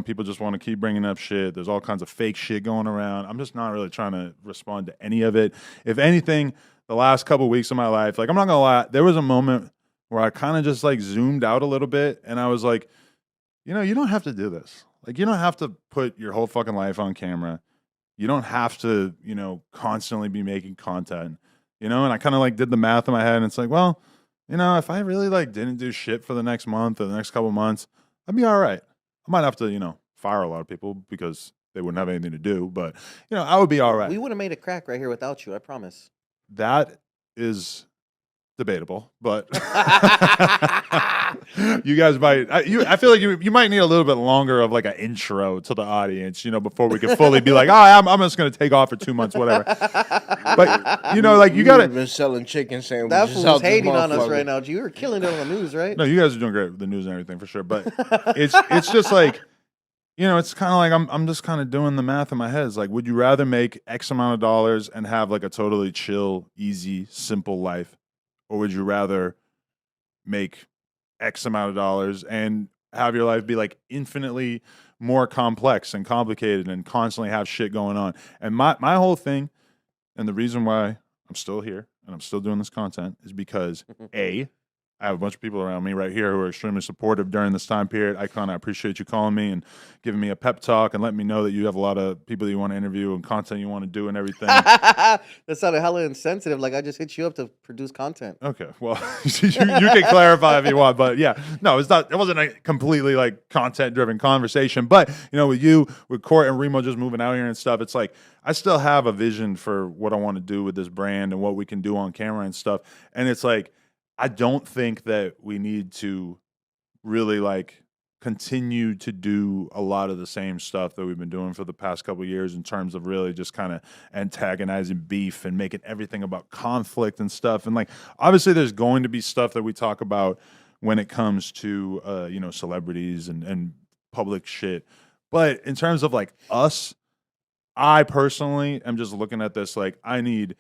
People just want to keep bringing up shit. There's all kinds of fake shit going around. I'm just not really trying to respond to any of it. If anything, the last couple of weeks of my life, like I'm not gonna lie, there was a moment where I kind of just like zoomed out a little bit, and I was like, you don't have to do this. Like, you don't have to put your whole fucking life on camera. You don't have to, constantly be making content. And I kind of like did the math in my head, and it's like, well, if I really like didn't do shit for the next month or the next couple months, I'd be all right. I might have to, fire a lot of people because they wouldn't have anything to do, but I would be all right. We would have made a crack right here without you, I promise. That is debatable, but you guys might. I feel like you might need a little bit longer of like an intro to the audience, before we can fully be like, oh, I'm just gonna take off for 2 months, whatever. But like you gotta been selling chicken sandwiches. That fool's hating on us right now. You were killing it on the news, right? No, you guys are doing great with the news and everything for sure. But it's just like, it's kind of like I'm just kind of doing the math in my head. It's like, would you rather make X amount of dollars and have like a totally chill, easy, simple life? Or would you rather make X amount of dollars and have your life be like infinitely more complex and complicated and constantly have shit going on? And my whole thing, and the reason why I'm still here and I'm still doing this content is because A, I have a bunch of people around me right here who are extremely supportive during this time period. I kind of appreciate you calling me and giving me a pep talk and letting me know that you have a lot of people that you want to interview and content you want to do and everything. That sounded hella insensitive. Like I just hit you up to produce content. Okay, well, you can clarify if you want, but yeah, no, it's not. It wasn't a completely like content-driven conversation, but with you, with Court and Remo just moving out here and stuff, it's like I still have a vision for what I want to do with this brand and what we can do on camera and stuff, and it's like, I don't think that we need to really like continue to do a lot of the same stuff that we've been doing for the past couple of years in terms of really just kind of antagonizing beef and making everything about conflict and stuff. And like, obviously there's going to be stuff that we talk about when it comes to, celebrities and public shit. But in terms of like us, I personally am just looking at this like I need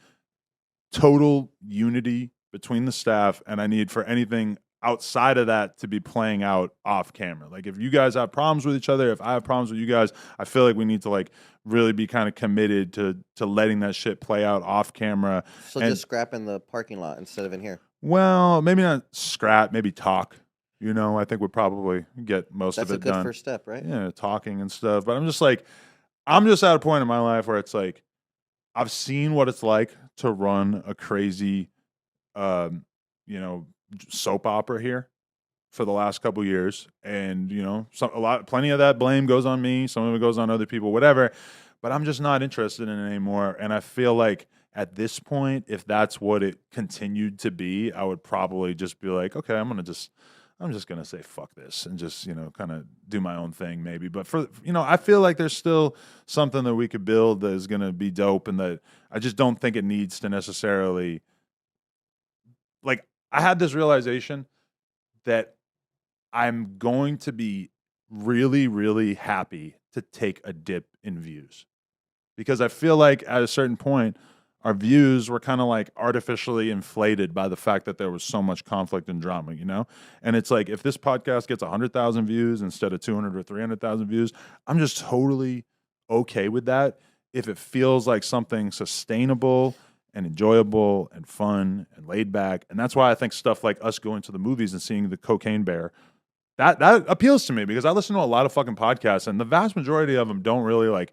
total unity between the staff, and I need for anything outside of that to be playing out off camera. Like if you guys have problems with each other, if I have problems with you guys, I feel like we need to like really be kind of committed to letting that shit play out off camera. So just scrap in the parking lot instead of in here. Well, maybe not scrap, maybe talk. I think we'd probably get most of it done. That's a good first step, right? Yeah, talking and stuff. But I'm just at a point in my life where it's like I've seen what it's like to run a crazy soap opera here for the last couple of years, and plenty of that blame goes on me, some of it goes on other people, whatever, but I'm just not interested in it anymore. And I feel like at this point, if that's what it continued to be, I would probably just be like, okay, I'm just gonna say fuck this and just kind of do my own thing maybe. But for I feel like there's still something that we could build that is gonna be dope, and that I just don't think it needs to necessarily, like, I had this realization that I'm going to be really, really happy to take a dip in views, because I feel like at a certain point, our views were kind of like artificially inflated by the fact that there was so much conflict and drama, And it's like, if this podcast gets 100,000 views instead of 200 or 300,000 views, I'm just totally okay with that. If it feels like something sustainable and enjoyable and fun and laid back. And that's why I think stuff like us going to the movies and seeing the Cocaine Bear, that appeals to me, because I listen to a lot of fucking podcasts, and the vast majority of them don't really like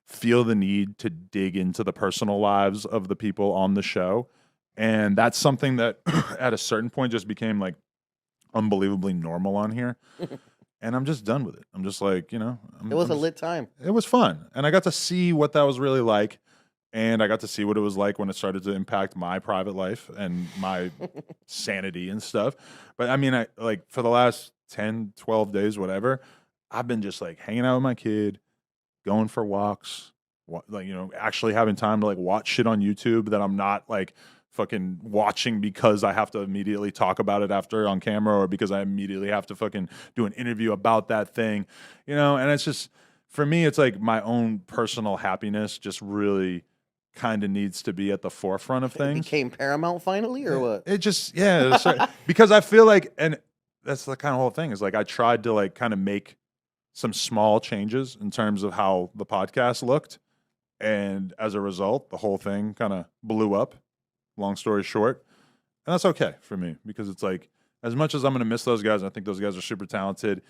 feel the need to dig into the personal lives of the people on the show. And that's something that at a certain point just became like unbelievably normal on here. And I'm just done with it. I'm just like, it was a lit time. It was fun. And I got to see what that was really like. And I got to see what it was like when it started to impact my private life and my sanity and stuff. But I mean, I like for the last 10, 12 days, whatever, I've been just like hanging out with my kid, going for walks, like, actually having time to like watch shit on YouTube that I'm not like fucking watching because I have to immediately talk about it after on camera, or because I immediately have to fucking do an interview about that thing, and it's just, for me, it's like my own personal happiness just really kind of needs to be at the forefront of things. It became paramount finally, or what? It just, because I feel like, and that's the kind of whole thing, is like I tried to like kind of make some small changes in terms of how the podcast looked. And as a result, the whole thing kind of blew up, long story short. And that's okay for me because it's like, as much as I'm going to miss those guys, I think those guys are super talented.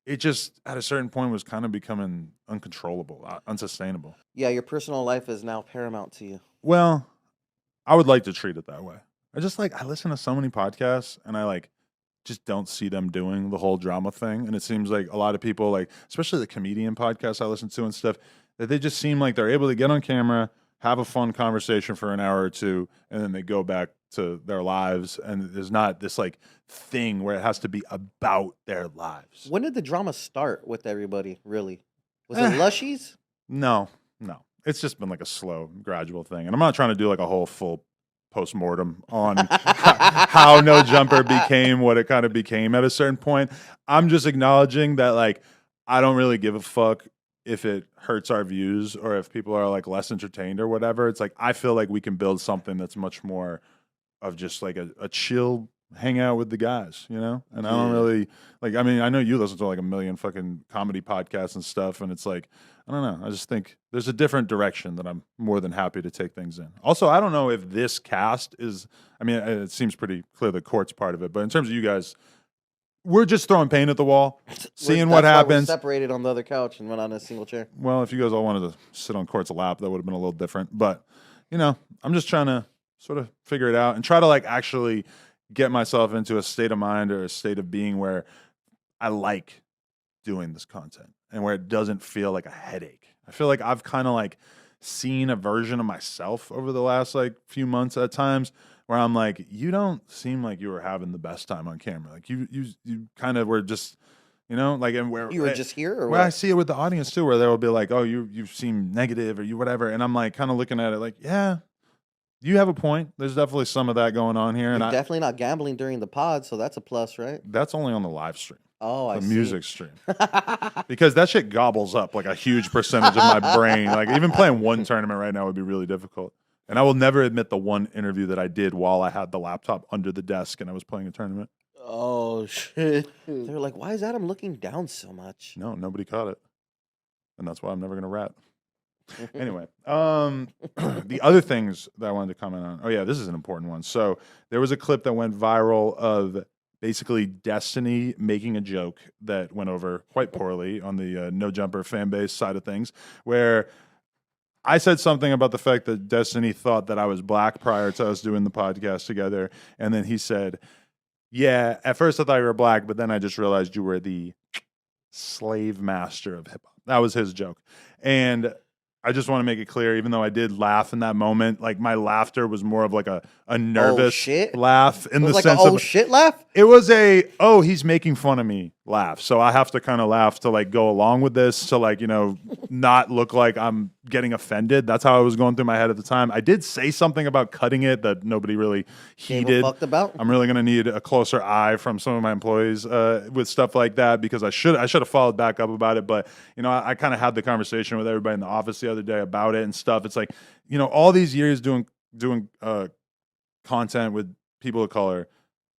It just, at a certain point, was kind of becoming uncontrollable, unsustainable. Yeah, your personal life is now paramount to you. Well, I would like to treat it that way. I listen to so many podcasts and I like just don't see them doing the whole drama thing. And it seems like a lot of people, like, especially the comedian podcasts I listen to and stuff, that they just seem like they're able to get on camera, have a fun conversation for an hour or two, and then they go back to their lives. And there's not this like thing where it has to be about their lives. When did the drama start with everybody, really? Was it Lushies? No. It's just been like a slow, gradual thing. And I'm not trying to do like a whole full post-mortem on how No Jumper became what it kind of became at a certain point. I'm just acknowledging that like I don't really give a fuck if it hurts our views or if people are like less entertained or whatever. It's like I feel like we can build something that's much more of just like a chill hangout with the guys, you know? And I don't really like, I mean, I know you listen to like a million fucking comedy podcasts and stuff, and it's like, I don't know. I just think there's a different direction that I'm more than happy to take things in. Also, I don't know if this cast is, I mean, it seems pretty clear the Court's part of it, but in terms of you guys, we're just throwing paint at the wall, seeing what happens. We're separated on the other couch and went on a single chair. Well, if you guys all wanted to sit on Court's lap, that would have been a little different. But, you know, I'm just trying to sort of figure it out and try to like actually get myself into a state of mind or a state of being where I like doing this content and where it doesn't feel like a headache. I feel like I've kind of like seen a version of myself over the last like few months at times where I'm like, you don't seem like you were having the best time on camera. Like you kind of were just, you know, like, and where you were just here or where what? I see it with the audience too, where they will be like, oh, you seem negative or you whatever. And I'm like kind of looking at it like, yeah, you have a point. There's definitely some of that going on here. You're And definitely not gambling during the pod, so that's a plus, right? that's only on the live stream. Oh, I The see. music stream. Because that shit gobbles up like a huge percentage of my brain. Like even playing one tournament right now would be really difficult. And I will never admit the one interview that I did while I had the laptop under the desk and I was playing a tournament. Oh shit! They're like, why is Adam looking down so much? No, nobody caught it. And that's why I'm never gonna rat. Anyway, the other things that I wanted to comment on. Oh yeah, this is an important one. So there was a clip that went viral of basically Destiny making a joke that went over quite poorly on the No Jumper fan base side of things, where I said something about the fact that Destiny thought that I was black prior to us doing the podcast together, and then he said, "Yeah, at first I thought you were black, but then I just realized you were the slave master of hip hop." That was his joke, and I just want to make it clear, even though I did laugh in that moment, like my laughter was more of like a nervous shit? laugh in It the was like sense an oh of shit laugh? it was a, oh, he's making fun of me laugh. So I have to kind of laugh to like go along with this to like, you know, not look like I'm getting offended. That's how I was going through my head at the time. I did say something about cutting it that nobody really Gave a heeded. fucked about? I'm really going to need a closer eye from some of my employees with stuff like that because I should have followed back up about it. But, you know, I kind of had the conversation with everybody in the office the other day about it and stuff. It's like, you know, all these years doing content with people of color,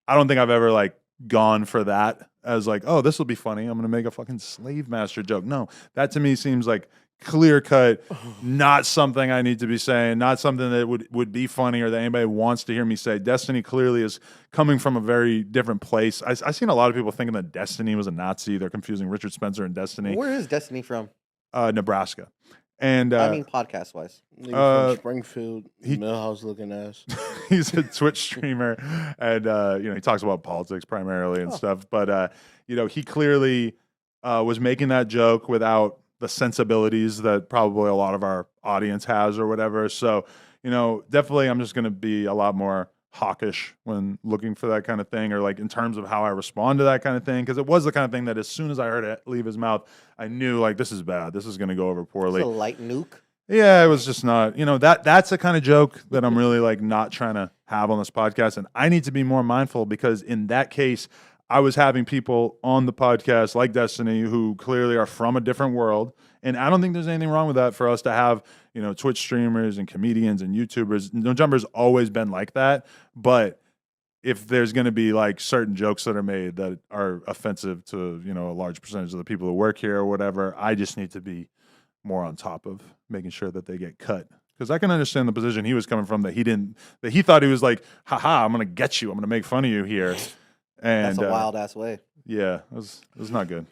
I don't think I've ever like gone for that as like, oh, this will be funny. I'm going to make a fucking slave master joke. No, that to me seems like clear cut, not something I need to be saying, not something that would be funny or that anybody wants to hear me say. Destiny clearly is coming from a very different place. I've seen a lot of people thinking that Destiny was a Nazi. They're confusing Richard Spencer and Destiny. Where is Destiny from? Nebraska. And I mean, podcast wise. From Springfield, Millhouse looking ass. he's a Twitch streamer, and you know, he talks about politics primarily and stuff. But you know, he clearly was making that joke without the sensibilities that probably a lot of our audience has or whatever. So, you know, definitely, I'm just going to be a lot more hawkish when looking for that kind of thing, or like in terms of how I respond to that kind of thing, because it was the kind of thing that as soon as I heard it leave his mouth, I knew like this is bad. This is going to go over poorly. It's a light nuke. Yeah, it was just not, you know, that's the kind of joke that I'm really like not trying to have on this podcast. And I need to be more mindful because in that case, I was having people on the podcast like Destiny who clearly are from a different world. And I don't think there's anything wrong with that for us to have, you know, Twitch streamers and comedians and YouTubers. No Jumper's always been like that. But if there's going to be like certain jokes that are made that are offensive to, you know, a large percentage of the people that work here or whatever, I just need to be more on top of making sure that they get cut. Because I can understand the position he was coming from, that he thought he was like, haha, I'm going to get you. I'm going to make fun of you here. And That's a wild ass way. yeah, it was not good.